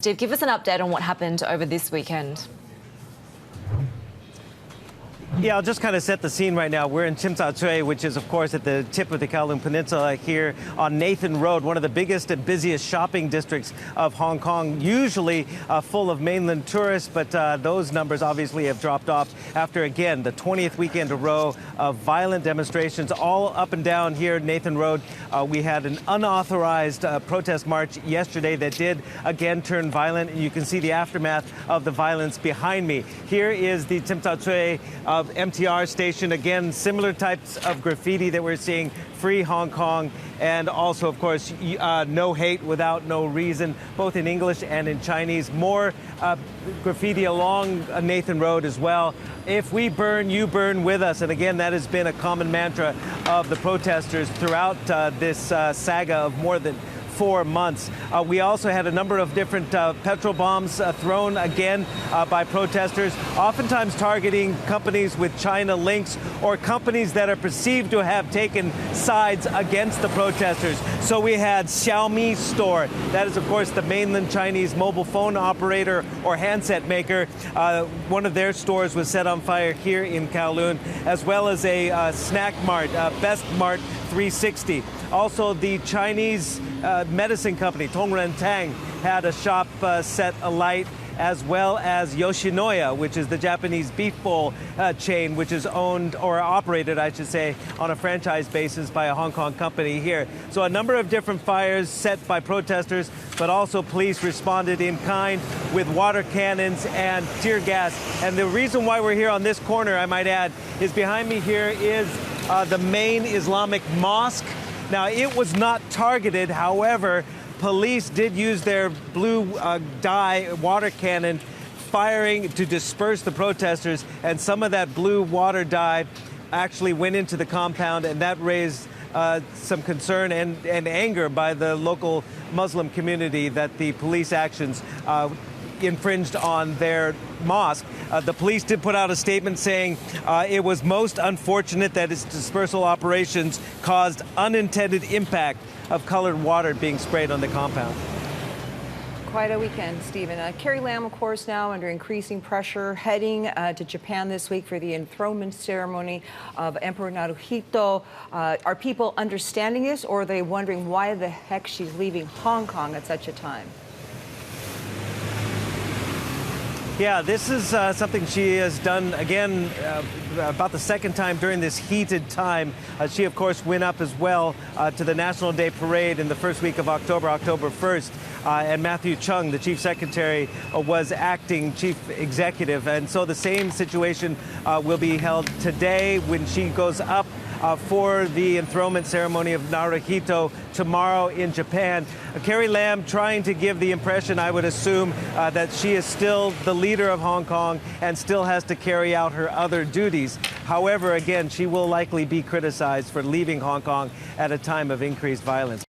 Steve, give us an update on what happened over this weekend. Yeah, I'll just kind of set the scene right now. We're in Tsim Sha Tsui, which is, of course, at the tip of the Kowloon Peninsula here on Nathan Road, one of the biggest and busiest shopping districts of Hong Kong, usually full of mainland tourists, but those numbers obviously have dropped off after, again, the 20th weekend in a row of violent demonstrations all up and down here Nathan Road. We had an unauthorized protest march yesterday that did, again, turn violent, and you can see the aftermath of the violence behind me. Here is the Tsim Sha Tsui MTR station. Again, similar types of graffiti that we're seeing. Free Hong Kong, and also, of course, no hate without no reason, both in English and in Chinese. More graffiti along Nathan Road as well. If we burn, you burn with us. And again, that has been a common mantra of the protesters throughout this saga of more than 4 months. We also had a number of different petrol bombs thrown again by protesters, oftentimes targeting companies with China links or companies that are perceived to have taken sides against the protesters. So we had Xiaomi store. That is, of course, the mainland Chinese mobile phone operator or handset maker. One of their stores was set on fire here in Kowloon, as well as a snack mart, Best Mart 360. Also, the Chinese medicine company, Tongren Tang, had a shop set alight, as well as Yoshinoya, which is the Japanese beef bowl chain, which is owned or operated, I should say, on a franchise basis by a Hong Kong company here. So a number of different fires set by protesters, but also police responded in kind with water cannons and tear gas. And the reason why we're here on this corner, I might add, is behind me here is the main Islamic mosque. Now, it was not targeted. However, police did use their blue dye water cannon firing to disperse the protesters, and some of that blue water dye actually went into the compound, and that raised some concern and anger by the local Muslim community that the police actions infringed on their mosque. The police did put out a statement saying it was most unfortunate that its dispersal operations caused unintended impact of colored water being sprayed on the compound. Quite a weekend, Stephen. Carrie Lam, of course, now under increasing pressure, heading to Japan this week for the enthronement ceremony of Emperor Naruhito. Are people understanding this, or are they wondering why the heck she's leaving Hong Kong at such a time? Yeah, this is something she has done, again, about the second time during this heated time. She, of course, went up as well to the National Day Parade in the first week of October, October 1st. And Matthew Chung, the chief secretary, was acting chief executive. And so the same situation will be held today when she goes up for the enthronement ceremony of Naruhito tomorrow in Japan. Carrie Lam trying to give the impression, I would assume, that she is still the leader of Hong Kong and still has to carry out her other duties. However, again, she will likely be criticized for leaving Hong Kong at a time of increased violence.